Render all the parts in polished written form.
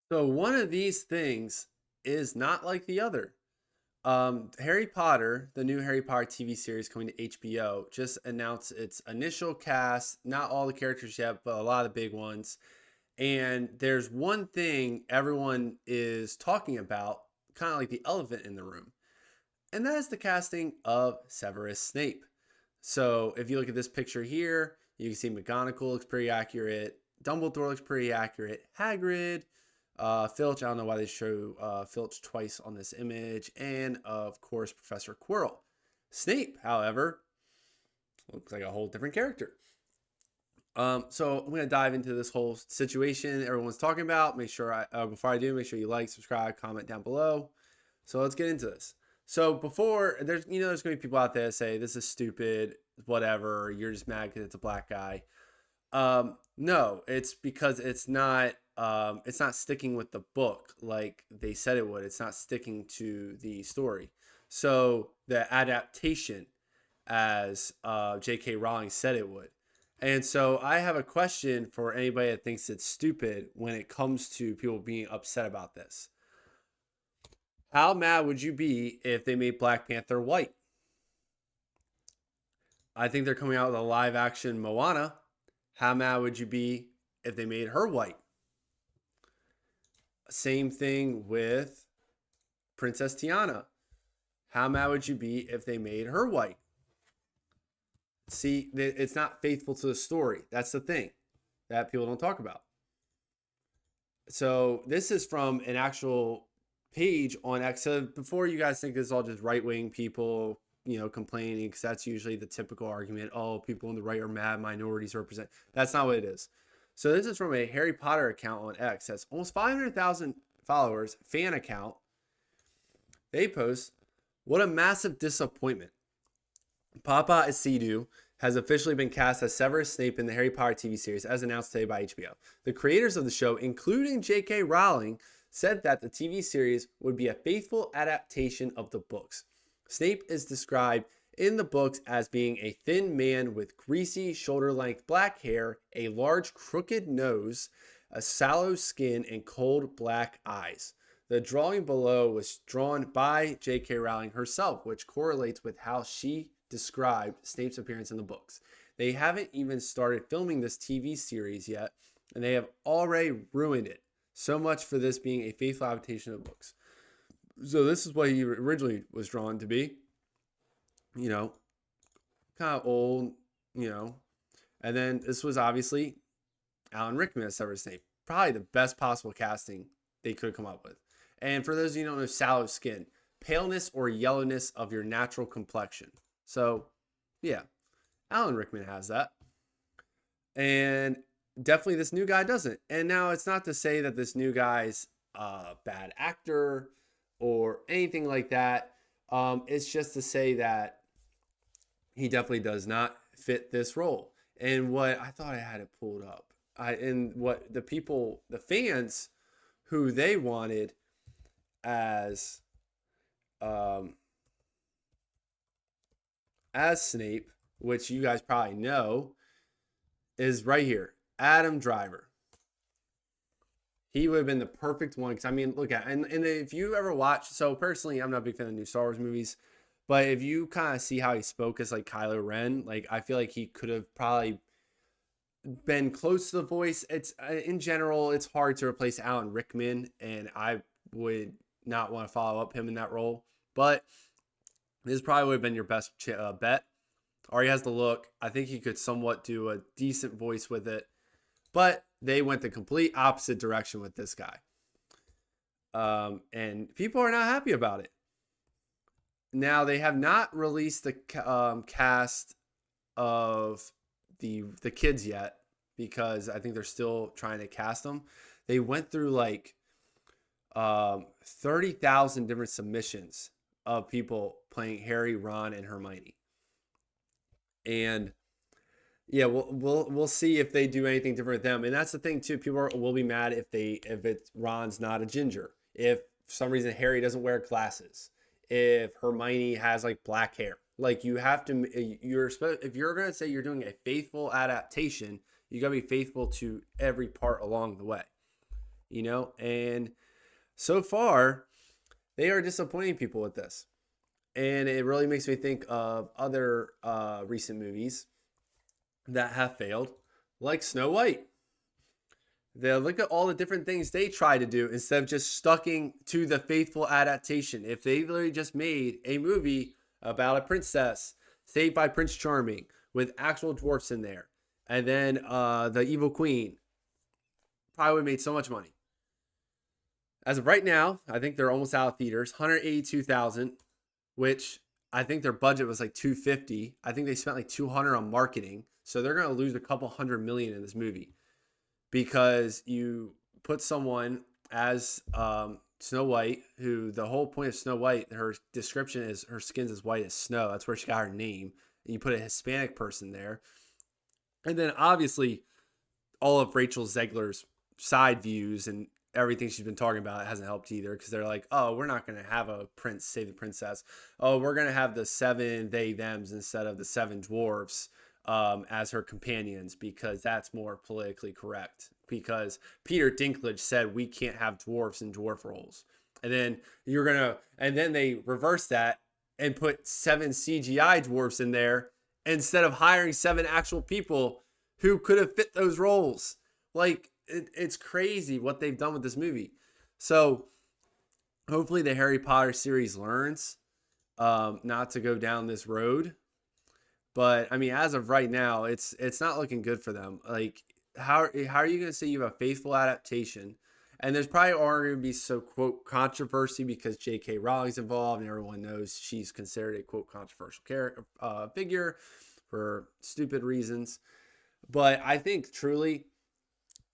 So one of these things is not like the other. Harry Potter, the new Harry Potter TV series coming to HBO, just announced its initial cast. Not all the characters yet, but a lot of the big ones. And there's one thing everyone is talking about, kind of like the elephant in the room, and that is the casting of Severus Snape. So if you look at this picture here, you can see McGonagall looks pretty accurate. Dumbledore looks pretty accurate. Hagrid, Filch. I don't know why they show Filch twice on this image, and of course Professor Quirrell. Snape, however, looks like a whole different character. So I'm gonna dive into this whole situation everyone's talking about. Make sure before I do, make sure you like, subscribe, comment down below. So let's get into this. So before there's gonna be people out there that say this is stupid, whatever. You're just mad because it's a black guy. No, it's because it's not sticking with the book like they said it would. It's not sticking to the story. So the adaptation, as JK Rowling said it would. And so I have a question for anybody that thinks it's stupid when it comes to people being upset about this. How mad would you be if they made Black Panther white? I think they're coming out with a live action Moana. How mad would you be if they made her white? Same thing with Princess Tiana. How mad would you be if they made her white? See, it's not faithful to the story. That's the thing that people don't talk about. So this is from an actual page on X. So before you guys think this is all just right wing people, complaining, because that's usually the typical argument. Oh, people on the right are mad, minorities represent. That's not what it is. So this is from a Harry Potter account on X. That's almost 500,000 followers, fan account. They post, "What a massive disappointment. Papa Asidu has officially been cast as Severus Snape in the Harry Potter TV series, as announced today by HBO. The creators of the show, including JK Rowling, said that the TV series would be a faithful adaptation of the books. Snape is described in the books as being a thin man with greasy, shoulder-length black hair, a large crooked nose, a sallow skin, and cold black eyes. The drawing below was drawn by J.K. Rowling herself, which correlates with how she described Snape's appearance in the books. They haven't even started filming this TV series yet, and they have already ruined it. So much for this being a faithful adaptation of the books." So this is what he originally was drawn to be, kind of old, and then this was obviously Alan Rickman as Severus Snape. Probably the best possible casting they could come up with. And for those of you who don't know, sallow skin, paleness or yellowness of your natural complexion. So, yeah, Alan Rickman has that. And definitely this new guy doesn't. And now it's not to say that this new guy's a bad actor or anything like that. It's just to say that he definitely does not fit this role. And what I thought I had it pulled up, and what the fans who they wanted as um, as Snape, which you guys probably know, is right here. Adam Driver. He would have been the perfect one because I mean, look at and if you ever watch. So personally, I'm not a big fan of new Star Wars movies, but if you kind of see how he spoke as like Kylo Ren, like I feel like he could have probably been close to the voice. It's in general, it's hard to replace Alan Rickman, and I would not want to follow up him in that role. But this probably would have been your best bet. Already has the look. I think he could somewhat do a decent voice with it, but they went the complete opposite direction with this guy. And people are not happy about it. Now, they have not released the cast of the kids yet because I think they're still trying to cast them. They went through like 30,000 different submissions of people playing Harry, Ron, and Hermione. And yeah, we'll see if they do anything different with them. And that's the thing too. People will be mad if it's Ron's not a ginger. If for some reason Harry doesn't wear glasses. If Hermione has like black hair. Like you have to if you're going to say you're doing a faithful adaptation, you got to be faithful to every part along the way. And so far they are disappointing people with this. And it really makes me think of other recent movies that have failed, like Snow White. They look at all the different things they try to do instead of just stucking to the faithful adaptation. If they literally just made a movie about a princess saved by Prince Charming with actual dwarfs in there, and then the evil queen, probably would have made so much money. As of right now, I think they're almost out of theaters. 182,000, which I think their budget was like 250. I think they spent like 200 on marketing, so they're going to lose a couple $100 million in this movie because you put someone as Snow White, who the whole point of Snow White, her description is her skin's as white as snow. That's where she got her name. And you put a Hispanic person there, and then obviously all of Rachel Zegler's side views and everything she's been talking about hasn't helped either, because they're like, oh, we're not going to have a prince save the princess. Oh, we're going to have the 7 they thems instead of the 7 dwarves as her companions, because that's more politically correct, because Peter Dinklage said we can't have dwarfs in dwarf roles. And then they reverse that and put 7 CGI dwarfs in there instead of hiring 7 actual people who could have fit those roles. Like, it's crazy what they've done with this movie. So hopefully the Harry Potter series learns not to go down this road. But I mean, as of right now, it's not looking good for them. Like, how are you going to say you have a faithful adaptation? And there's probably already going to be so quote controversy because JK Rowling's involved, and everyone knows she's considered a quote controversial figure for stupid reasons. But I think truly,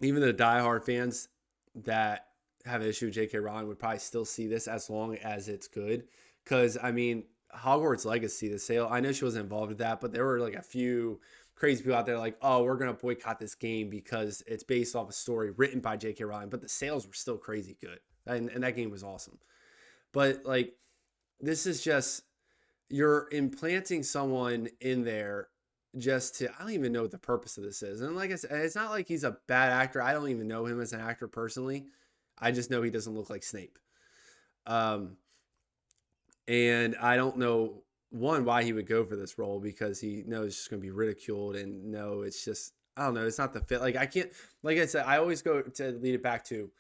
even the diehard fans that have an issue with J.K. Rowling would probably still see this as long as it's good. Because, I mean, Hogwarts Legacy, the sale, I know she wasn't involved with that, but there were like a few crazy people out there like, oh, we're going to boycott this game because it's based off a story written by J.K. Rowling. But the sales were still crazy good. And that game was awesome. But, like, this is just, you're implanting someone in there just to, I don't even know what the purpose of this is. And like I said, it's not like he's a bad actor. I don't even know him as an actor personally. I just know he doesn't look like Snape. And I don't know, one, why he would go for this role, because he knows it's just going to be ridiculed, and no, it's just, I don't know, it's not the fit. Like, I can't, like I said, I always go to lead it back to,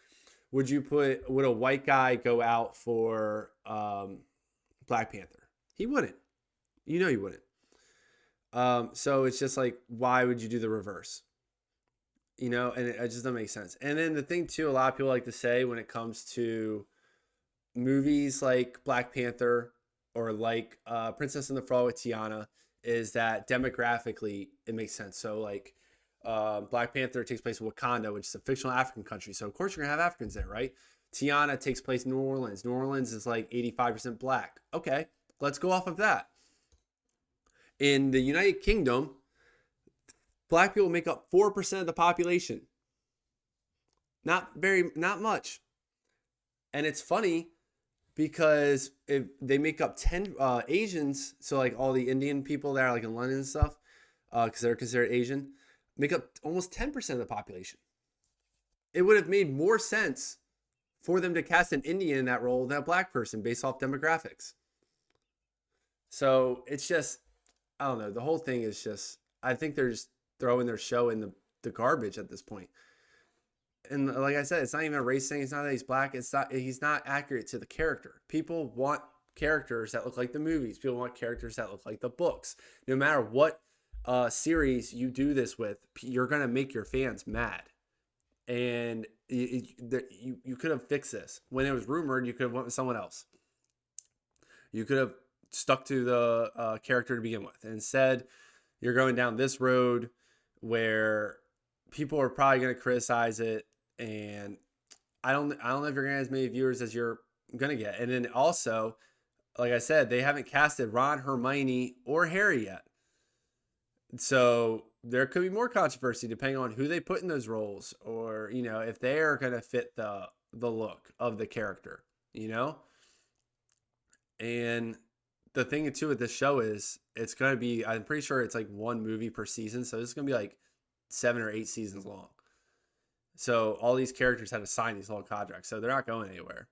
would a white guy go out for Black Panther? He wouldn't. You know he wouldn't. So it's just like, why would you do the reverse? And it just doesn't make sense. And then the thing too, a lot of people like to say when it comes to movies like Black Panther or like Princess and the Frog with Tiana, is that demographically it makes sense. So like Black Panther takes place in Wakanda, which is a fictional African country. So of course you're gonna have Africans there, right? Tiana takes place in New Orleans. New Orleans is like 85% black. Okay, let's go off of that. In the United Kingdom, black people make up 4% of the population. Not much. And it's funny because if they make up 10 Asians, so like all the Indian people that are like in London and stuff, because they're considered Asian, make up almost 10% of the population. It would have made more sense for them to cast an Indian in that role than a black person based off demographics. So it's just, I don't know. The whole thing is just, I think they're just throwing their show in the garbage at this point. And like I said, it's not even a race thing. It's not that he's black. He's not accurate to the character. People want characters that look like the movies. People want characters that look like the books. No matter what series you do this with, you're going to make your fans mad. And you could have fixed this. When it was rumored, you could have went with someone else. You could have stuck to the character to begin with. And instead, you're going down this road where people are probably going to criticize it, and I don't know if you're going to have as many viewers as you're going to get. And then also, like I said, they haven't casted Ron, Hermione, or Harry yet. So there could be more controversy depending on who they put in those roles, or if they are going to fit the look of the character, And the thing too with this show is it's going to be, I'm pretty sure it's like one movie per season. So it's going to be like 7 or 8 seasons long. So all these characters had to sign these little contracts. So they're not going anywhere.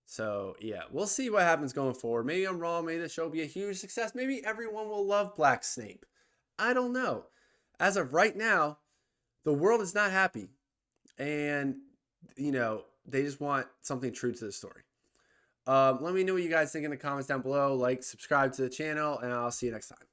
So yeah, we'll see what happens going forward. Maybe I'm wrong. Maybe the show will be a huge success. Maybe everyone will love Black Snape. I don't know. As of right now, the world is not happy. And, they just want something true to the story. Let me know what you guys think in the comments down below. Like, subscribe to the channel, and I'll see you next time.